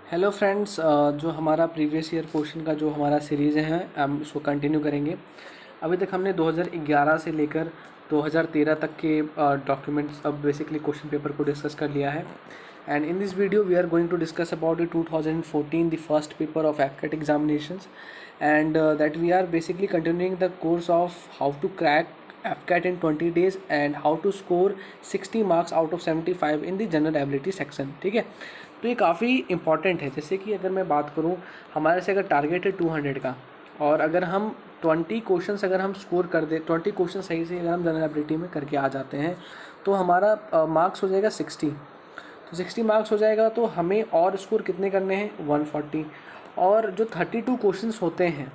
Hello friends, जो हमारा previous year question का जो हमारा सीरीज़ है हम इसको कंटिन्यू करेंगे। अभी तक हमने 2011 से लेकर 2013 तक के डॉक्यूमेंट्स अब बेसिकली क्वेश्चन पेपर को डिस्कस कर लिया है। And in this video we are going to discuss about the 2014 the first paper of FCAT examinations and that we are basically continuing the course of how to crack FCAT in 20 days and how to score 60 marks out of 75 in the general ability section। ठीक है, तो ये काफ़ी important है। जैसे कि अगर मैं बात करूँ, हमारे से अगर टारगेट है 200 का, और अगर हम 20 क्वेश्चंस अगर हम स्कोर कर दे, 20 क्वेश्चन सही से अगर हम जनरल एबिलिटी में करके आ जाते हैं तो हमारा मार्क्स हो जाएगा 60। तो 60 मार्क्स हो जाएगा तो हमें और स्कोर कितने करने हैं, 140। और जो 32 क्वेश्चंस होते हैं,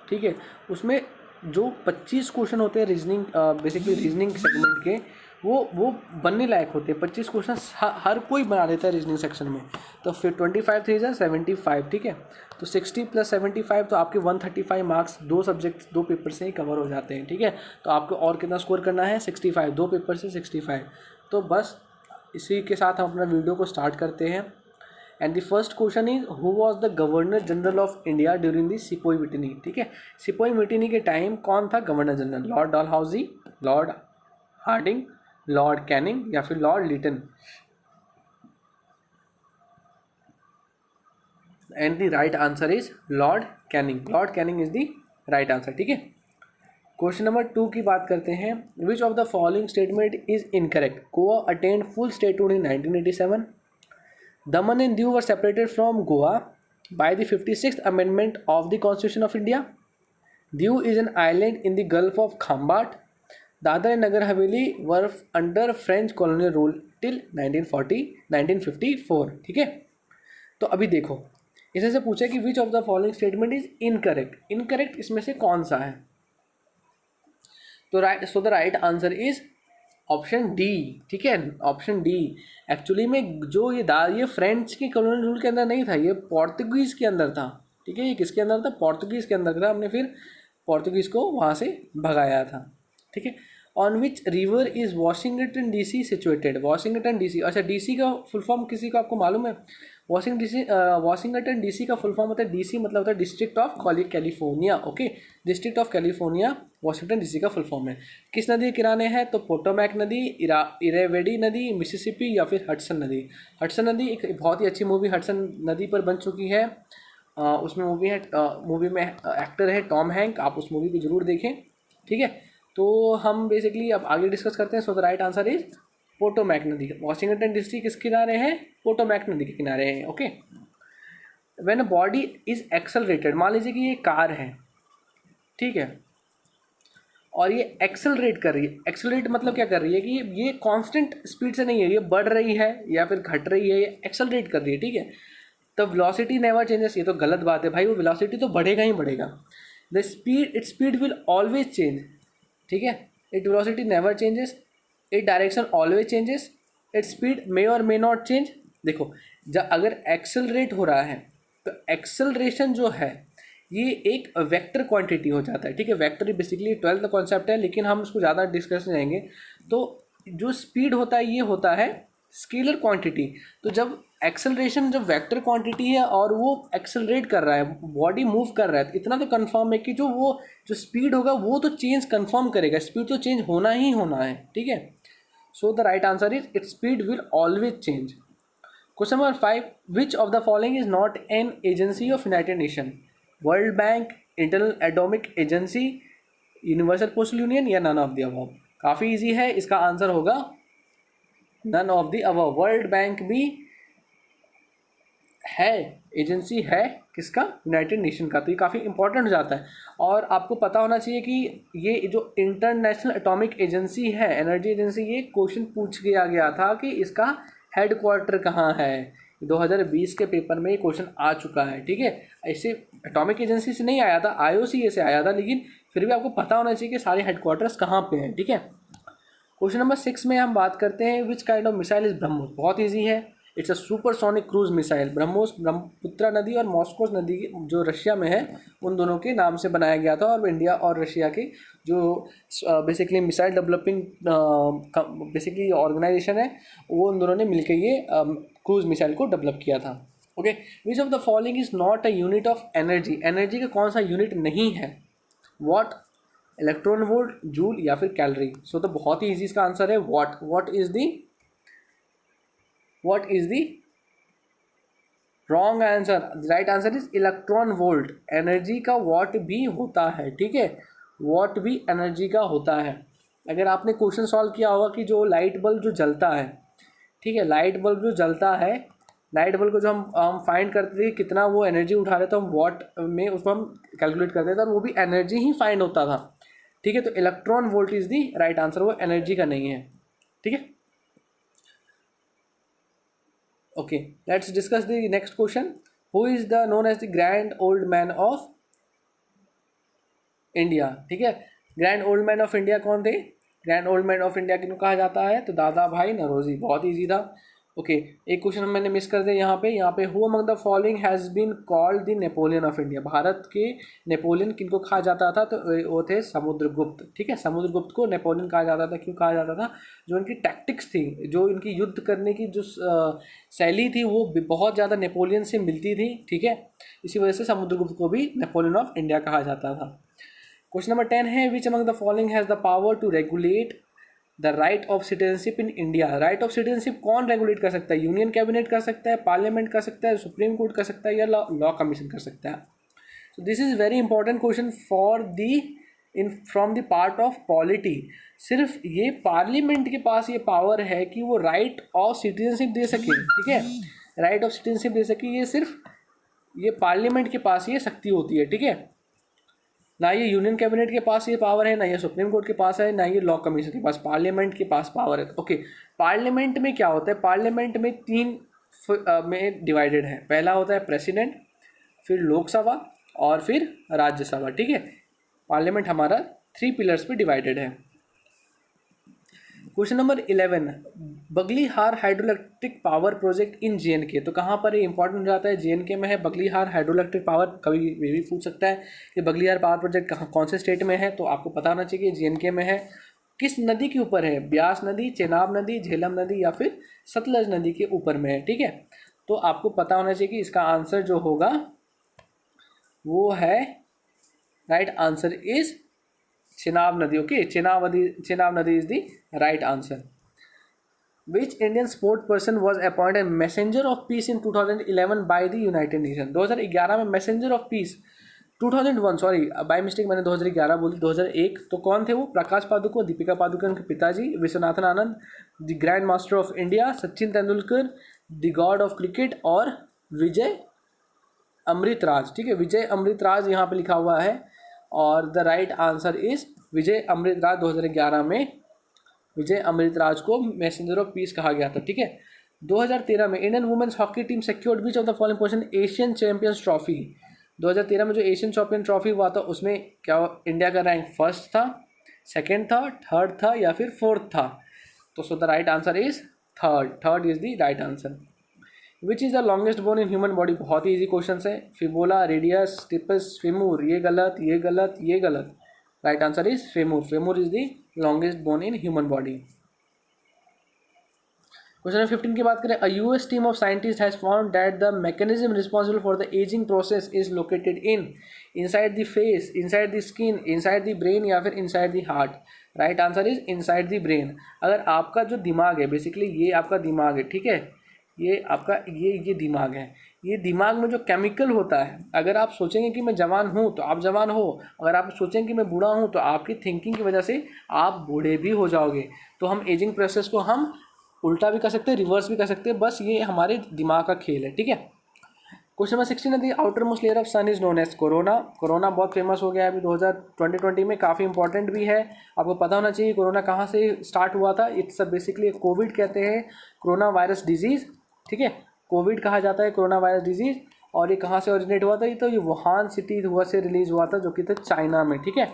ठीक है, उसमें जो 25 क्वेश्चन होते हैं रीजनिंग, बेसिकली रीजनिंग सेगमेंट के, वो बनने लायक होते हैं। 25 क्वेश्चन हर कोई बना लेता है रीजनिंग सेक्शन में। तो फिर 25 3 75, ठीक है। तो 60 + 75 तो आपके 135 मार्क्स दो सब्जेक्ट दो पेपर से ही कवर हो जाते हैं, ठीक है। तो आपको और कितना स्कोर करना है, 65, दो पेपर से 65। तो बस इसी के साथ हम अपना वीडियो को स्टार्ट करते हैं। And the first question is who was the governor general of India during the sepoy mutiny. ठीक है, सिपोई मिटिनी के टाइम कौन था governor general? Lord Dalhousie, lord Hardinge, lord Canning या फिर lord Lytton? And the right answer is lord Canning. Lord Canning is the right answer, ठीक है। Question number 2 की बात करते हैं। Which of the following statement is incorrect? Goa attend full statehood in 1987। Daman and Diu were separated from Goa by the 56th Amendment of the Constitution of India. Diu is an island in the Gulf of Khambat. Dadra and Nagar Haveli were under French colonial rule till 1954. ठीक है, तो अभी देखो, इसे से पूछा कि विच of the following statement is incorrect. Incorrect इसमें से कौन सा है? तो the right answer is option D, ठीक है, ऑप्शन डी। एक्चुअली में जो ये फ्रेंच के कॉलोनियल रूल के अंदर नहीं था, ये पोर्तुगीज़ के अंदर था, ठीक है। ये किसके अंदर था? पोर्तुगीज़ के अंदर था। हमने फिर पोर्तुगीज़ को वहाँ से भगाया था, ठीक है। On which river is Washington DC situated? Washington DC, अच्छा, DC का फुल फॉर्म किसी को आपको मालूम है? वॉशिंगटन DC का फुल फॉर्म होता है, DC मतलब होता है district of California, okay. District of California Washington DC का फुल फॉर्म है। किस नदी के किनारे है? तो पोटोमैक नदी, इरेवेडी नदी, मिसिसिपी या फिर हडसन नदी। हडसन नदी, एक बहुत ही अच्छी मूवी हडसन नदी पर बन चुकी है। उसमें मूवी में एक्टर है टॉम हैंक, आप उस मूवी को जरूर देखें, ठीक है। तो हम बेसिकली अब आगे डिस्कस करते हैं। सो the right answer is Potomac नदी। वॉशिंगटन DC किस किनारे है? पोटोमैक नदी के किनारे है, okay. When a body is accelerated, मान लीजिए कि ये कार है, ठीक है, और ये एक्सेलरेट कर रही है। एक्सेलरेट मतलब क्या कर रही है कि ये कांस्टेंट स्पीड से नहीं है, ये बढ़ रही है या फिर घट रही है, ये एक्सेलरेट कर रही है, ठीक है। तो वेलोसिटी नेवर चेंजेस, ये तो गलत बात है भाई, वो वेलोसिटी तो बढ़ेगा ही बढ़ेगा। The speed, its speed will always change, ठीक है। It velocity never changes, it direction always changes, it speed may और मे नॉट चेंज। देखो, जब अगर एक्सेलरेट हो रहा है तो एक्सेलरेशन जो है ये एक वेक्टर क्वांटिटी हो जाता है, ठीक है। वेक्टर बेसिकली 12th कॉन्सेप्ट है, लेकिन हम इसको ज़्यादा डिस्कस नहीं जाएंगे। तो जो स्पीड होता है ये होता है स्केलर क्वांटिटी। तो जब एक्सेलरेशन जब वेक्टर क्वांटिटी है और वो एक्सेलरेट कर रहा है, बॉडी मूव कर रहा है, तो इतना तो कंफर्म है कि जो स्पीड होगा वो तो चेंज कंफर्म करेगा, स्पीड तो चेंज होना ही होना है, ठीक है। So the right answer is it speed will always change. Question number 5, which of the following is not an agency of United Nation? World Bank, Internal Atomic Agency, Universal Postal Union या none of the above? काफ़ी easy है, इसका answer होगा none of the above. World Bank भी है, agency है किसका? United nation का। तो ये काफ़ी इंपॉर्टेंट हो जाता है। और आपको पता होना चाहिए कि ये जो इंटरनेशनल एटॉमिक एजेंसी है, एनर्जी एजेंसी, ये क्वेश्चन पूछ गया था कि इसका हेड क्वार्टर कहाँ है। 2020 के पेपर में ये क्वेश्चन आ चुका है, ठीक है। ऐसे एटॉमिक एजेंसी से नहीं आया था, IOCA से आया था, लेकिन फिर भी आपको पता होना चाहिए कि सारे हेडक्वार्टर्स कहाँ पे हैं, ठीक है। क्वेश्चन नंबर 6 में हम बात करते हैं which kind of missile is BrahMos. बहुत ईजी है, it's a supersonic cruise missile. BrahMos Brahmaputra नदी और मॉस्को नदी जो रशिया में है, उन दोनों के नाम से बनाया गया था। और इंडिया और रशिया के जो basically missile developing basically organisation है, वो उन दोनों ने मिलकर ये क्रूज मिसाइल को डेवलप किया था। Okay, which of the following is not a unit of energy, energy का कौन सा यूनिट नहीं है? वॉट, इलेक्ट्रॉन वोल्ट, जूल या फिर कैलोरी? सो तो बहुत ही ईजी इसका आंसर है what. What is the wrong answer? Right answer is electron volt. Energy का वॉट भी होता है, ठीक है, वॉट भी एनर्जी का होता है। अगर आपने क्वेश्चन सॉल्व किया होगा कि जो लाइट बल्ब जो जलता है, ठीक है, लाइट बल्ब जो जलता है, लाइट बल्ब को जो हम फाइंड करते थे कितना वो एनर्जी उठा रहे, तो हम वॉट में उसको हम कैलकुलेट करते थे और वो भी एनर्जी ही फाइंड होता था, ठीक है। तो electron volt is the right answer, वो एनर्जी का नहीं है, ठीक है। Okay, let's discuss the next question. Who is the known as the grand old man of India? ठीक है, grand old man of India कौन थे? Grand old man of India किनको कहा जाता है? तो दादा भाई नौरोजी। बहुत ईजी था। ओके, एक क्वेश्चन मैंने मिस कर दिया यहाँ पे who among the following has been called the Napoleon of India? Bharat के नेपोलियन किनको कहा जाता था? तो वो थे समुद्रगुप्त, ठीक है। समुद्रगुप्त को नेपोलियन कहा जाता था। क्यों कहा जाता था? जो इनकी टैक्टिक्स थी, जो इनकी युद्ध करने की जो शैली थी, वो बहुत ज़्यादा नेपोलियन से मिलती थी, ठीक है। इसी वजह से समुद्रगुप्त को भी नेपोलियन ऑफ इंडिया कहा जाता था। क्वेश्चन नंबर 10 है which among the following has the power to regulate the right of citizenship in India? Right of citizenship कौन रेगुलेट कर सकता है? यूनियन कैबिनेट कर सकता है, पार्लियामेंट कर सकता है, सुप्रीम कोर्ट कर सकता है, या लॉ कमीशन कर सकता है? So this is very important question for the in from the part of polity. सिर्फ ये पार्लियामेंट के पास ये पावर है कि वो राइट ऑफ सिटीजनशिप दे सके, ठीक है, राइट ऑफ सिटीजनशिप दे सके। ये सिर्फ ये पार्लियामेंट के पास ये शक्ति होती है, ठीक है। ना ये यूनियन कैबिनेट के पास ये पावर है, ना ये सुप्रीम कोर्ट के पास है, ना ये लॉ कमीशन के पास, पार्लियामेंट के पास पावर है। ओके, पार्लियामेंट में क्या होता है? पार्लियामेंट में तीन में डिवाइडेड है। पहला होता है प्रेसिडेंट, फिर लोकसभा और फिर राज्यसभा, ठीक है। पार्लियामेंट हमारा 3 पिलर्स पे डिवाइडेड है। Question number 11, Baglihar hydroelectric power project in JNK। तो कहाँ पर ये इंपॉर्टेंट हो जाता है? JNK में है बगलीहार हाइड्रोइलेक्ट्रिक पावर। कभी भी पूछ सकता है कि बगलीहार पावर प्रोजेक्ट कहाँ कौन से स्टेट में है, तो आपको पता होना चाहिए कि JNK में है। किस नदी के ऊपर है? ब्यास नदी, चेनाब नदी, झेलम नदी या फिर सतलज नदी के ऊपर में है, ठीक है। तो आपको पता होना चाहिए कि इसका आंसर जो होगा वो है, राइट आंसर इज चेनाब नदी। ओके, चेनाब नदी is the right answer. Which Indian sport person was appointed messenger of peace in 2011 by the United Nations? 2011 में messenger of peace, 2001 sorry by mistake मैंने 2011 बोली, 2001। तो कौन थे वो? प्रकाश पादुकोण, दीपिका पादुकोण के पिताजी, Viswanathan Anand, the grand master of India, Sachin Tendulkar, the god of cricket, और विजय अमृतराज, ठीक है। विजय अमृतराज यहाँ पे लिखा हुआ है और the right answer is Vijay Amritraj. 2011 में विजय अमृतराज को मैसेंजर ऑफ पीस कहा गया था, ठीक है। 2013 में Indian women's hockey team secured which of the following position Asian champions trophy? 2013 में जो एशियन चैंपियन ट्रॉफी हुआ था उसमें क्या इंडिया का रैंक फर्स्ट था, सेकंड था, थर्ड था या फिर फोर्थ था? तो so the right answer is third is the right answer. Which is the longest bone in human body? बहुत ही ईजी क्वेश्चन है। Fibula, radius, tibia, femur. ये गलत, ये गलत, ये गलत। Right answer is femur. Femur is the longest bone in human body. Question number 15 की बात करें, a US team of scientist has found that the mechanism responsible for the ageing process is located in inside the face, inside the skin, inside the brain या फिर inside the heart? Right answer is inside the brain. अगर आपका जो दिमाग है, basically ये आपका दिमाग है, ठीक है, ये आपका ये दिमाग है। ये दिमाग में जो केमिकल होता है, अगर आप सोचेंगे कि मैं जवान हूँ तो आप जवान हो, अगर आप सोचेंगे कि मैं बूढ़ा हूँ तो आपकी थिंकिंग की वजह से आप बूढ़े भी हो जाओगे। तो हम एजिंग प्रोसेस को हम उल्टा भी कर सकते हैं, रिवर्स भी कर सकते हैं, बस ये हमारे दिमाग का खेल है, ठीक है। क्वेश्चन नंबर 16 है, the outermost layer of sun is known as corona. Corona बहुत फेमस हो गया है अभी 2020 में, काफ़ी इंपॉर्टेंट भी है। आपको पता होना चाहिए कोरोना कहाँ से स्टार्ट हुआ था। इट्स बेसिकली कोविड कहते हैं, कोरोना वायरस डिजीज़, ठीक है। कोविड कहा जाता है कोरोना वायरस डिजीज़। और ये कहाँ से ओरिजिनेट हुआ था? ये तो ये वुहान सिटी हुआ से रिलीज हुआ था, जो कि था चाइना में, ठीक है।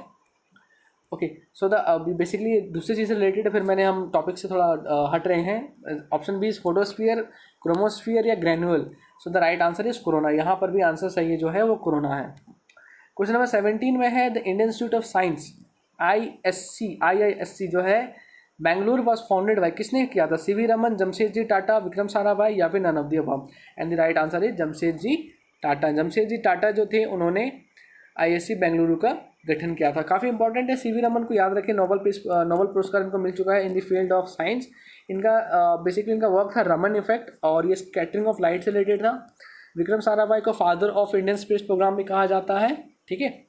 ओके, सो द बेसिकली दूसरी चीज़ से रिलेटेड है, फिर मैंने हम टॉपिक से थोड़ा हट रहे हैं। Option B is photosphere, chromosphere या granule. So the right answer is corona. यहाँ पर भी आंसर सही है जो है वो कोरोना है। क्वेश्चन नंबर 17 में है the Indian institute of science IISc जो है बेंगलुरु वॉज फाउंडेड बाय, किसने किया था? सीवी रमन, जमशेदजी टाटा, विक्रम साराभाई या फिर none of the above? And the right answer is Jamshedji Tata. Jamshedji Tata जो थे उन्होंने आईएससी बेंगलुरु का गठन किया था। काफ़ी इंपॉर्टेंट है, सीवी रमन को याद रखें, नोबल पुरस्कार इनको मिल चुका है in the field of science. इनका बेसिकली इनका वर्क था रमन इफेक्ट और ये स्कैटरिंग ऑफ लाइट से रिलेटेड था। विक्रम साराभाई को father of Indian space programme भी कहा जाता है, ठीक है।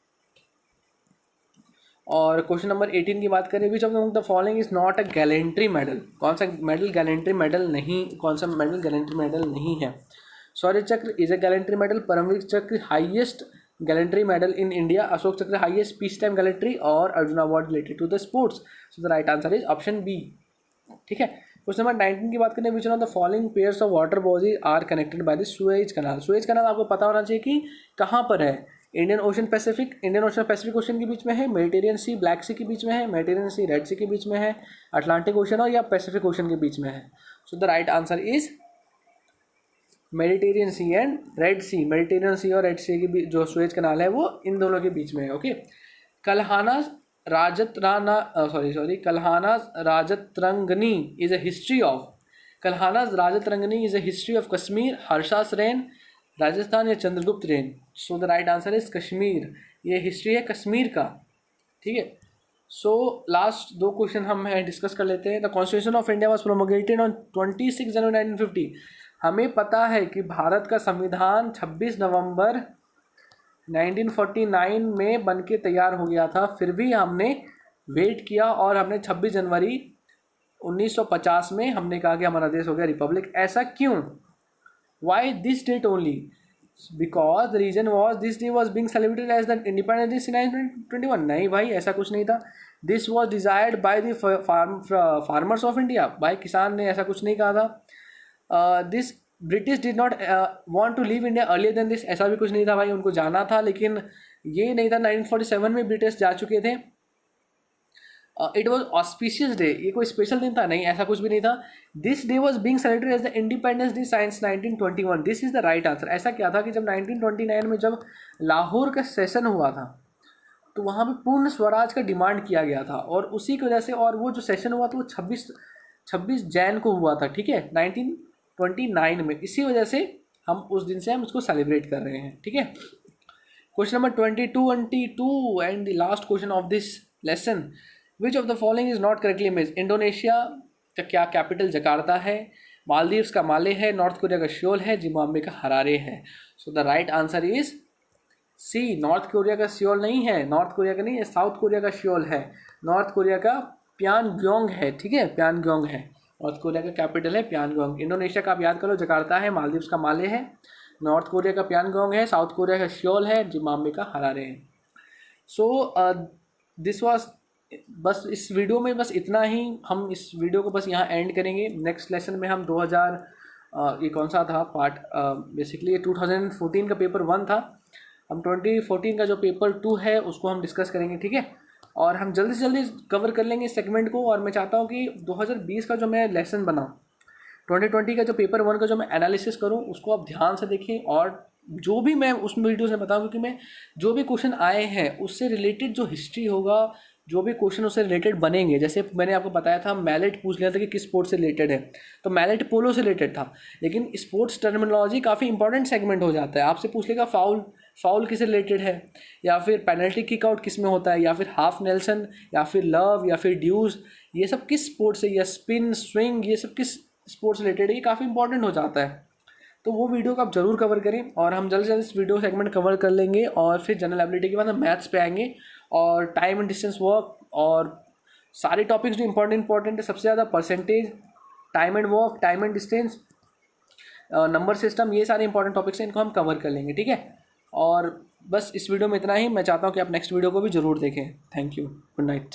और क्वेश्चन नंबर 18 की बात करें, which of the following is not a gallantry medal? कौन सा मेडल गैलेंट्री मेडल नहीं, कौन सा मेडल गैलेंट्री मेडल नहीं है? Shaurya Chakra is a gallantry medal, Paramvir Chakra highest gallantry medal in India, Ashok Chakra highest peace time gallantry और Arjun award related to the sports. So the right answer is option B, ठीक है। Question number 19 की बात करें, which of the following pairs of water bodies are connected by the Suez canal? Suez canal आपको पता होना चाहिए कि कहाँ पर है। इंडियन ओशन पैसिफिक ओशन के बीच में है, मेडिटेरियन सी ब्लैक सी के बीच में है, मेडिटेरियन सी रेड सी के बीच में है, अटलांटिक ओशन और या पैसिफिक ओशन के बीच में है। So the right answer is Mediterranean sea and red sea. Mediterranean sea और रेड सी के बीच जो सुएज कनाल है वो इन दोनों के बीच में है, okay. Kalhana Rajatarangini is a history of, Kalhana Rajatarangini is a history of Kashmir, Harsha reign, Rajasthan या Chandragupta reign? So the right answer is Kashmir, ये हिस्ट्री है कश्मीर का, ठीक है। सो लास्ट दो क्वेश्चन हम डिस्कस कर लेते हैं। The constitution of India was promulgated on 26 January 1950। हमें पता है कि भारत का संविधान 26 नवंबर 1949 में बन के तैयार हो गया था, फिर भी हमने वेट किया और हमने 26 जनवरी 1950 में हमने कहा कि हमारा देश हो गया रिपब्लिक। ऐसा क्यों? Why this date only? Because the reason was this day was being celebrated as the independence day in 1921। नहीं भाई, ऐसा कुछ नहीं था। This was desired by the farmers of India, भाई किसान ने ऐसा कुछ नहीं कहा था। This British did not want to leave India earlier than this, ऐसा भी कुछ नहीं था भाई, उनको जाना था लेकिन ये नहीं था। 1947 में ब्रिटिश जा चुके थे। इट वॉज ऑस्पिशियस डे, ये कोई स्पेशल दिन था, नहीं ऐसा कुछ भी नहीं था। This day was being celebrated as the independence day since 1921। This is the right answer. ऐसा क्या था कि जब 1929 में जब लाहौर का सेशन हुआ था तो वहाँ पे पूर्ण स्वराज का डिमांड किया गया था और उसी की वजह से, और वो जो सेशन हुआ था वो 26 जैन को हुआ था, ठीक है, 1929 में। इसी वजह से हम उस दिन से हम उसको सेलिब्रेट कर रहे हैं, ठीक है। Question number 22 and the last question of this lesson, which of the following is not correctly image? Indonesia का क्या कैपिटल जकार्ता है, मालदीव्स का माले है, नॉर्थ कोरिया का श्योल है, जिम्बाब्वे का हरारे है? So the right answer is C, North Korea का श्योल नहीं है, नॉर्थ कोरिया का नहीं है, साउथ कोरिया का श्योल है। नॉर्थ कोरिया का प्यानग्योंग है, ठीक है, प्यानग्योंग है। नॉर्थ कोरिया का कैपिटल है प्यानग्योंग। इंडोनेशिया का आप याद करो जकार्ता है, मालदीव्स का माले है, नॉर्थ कोरिया का प्यानग्योंग है, साउथ कोरिया का श्योल है, जिम्बाब्वे का हरारे है। सो दिस वाज, बस इस वीडियो में बस इतना ही। हम इस वीडियो को बस यहाँ एंड करेंगे। नेक्स्ट लेसन में हम 2000 ये कौन सा था पार्ट, बेसिकली 2014 का पेपर 1 था, हम 2014 का जो पेपर 2 है उसको हम डिस्कस करेंगे, ठीक है। और हम जल्दी से जल्दी कवर कर लेंगे इस सेगमेंट को। और मैं चाहता हूँ कि 2020 का जो मैं लेसन बना, 2020 का जो पेपर 1 का जो मैं एनालिसिस करूँ उसको आप ध्यान से देखें और जो भी मैं उस वीडियो से बताऊँ, क्योंकि मैं जो भी क्वेश्चन आए हैं उससे रिलेटेड जो हिस्ट्री होगा, जो भी क्वेश्चन उससे रिलेटेड बनेंगे, जैसे मैंने आपको बताया था मैलेट पूछ लिया था कि किस स्पोर्ट से रिलेटेड है, तो मैलेट पोलो से रिलेटेड था। लेकिन स्पोर्ट्स टर्मिनोलॉजी काफ़ी इंपॉर्टेंट सेगमेंट हो जाता है। आपसे पूछ लेगा फाउल किससे रिलेटेड है, या फिर पेनल्टी किक आउट किस में होता है, या फिर हाफ नेल्सन, या फिर लव, या फिर ड्यूज, ये सब किस स्पोर्ट से, या स्पिन स्विंग, ये सब किस स्पोर्ट्स से रिलेटेड है, ये काफ़ी इंपॉर्टेंट हो जाता है। तो वो वीडियो को आप जरूर कवर करें और हम जल्द से जल्द इस वीडियो सेगमेंट कवर कर लेंगे। और फिर जनरल एबिलिटी के बाद हम मैथ्स पे आएंगे और टाइम एंड डिस्टेंस वर्क और सारे टॉपिक्स जो इंपॉर्टेंट है, सबसे ज़्यादा percentage, time and work, time and distance, number system, ये सारे इंपॉर्टेंट टॉपिक्स हैं, इनको हम कवर कर लेंगे, ठीक है। और बस इस वीडियो में इतना ही। मैं चाहता हूँ कि आप नेक्स्ट वीडियो को भी ज़रूर देखें। Thank you, good night.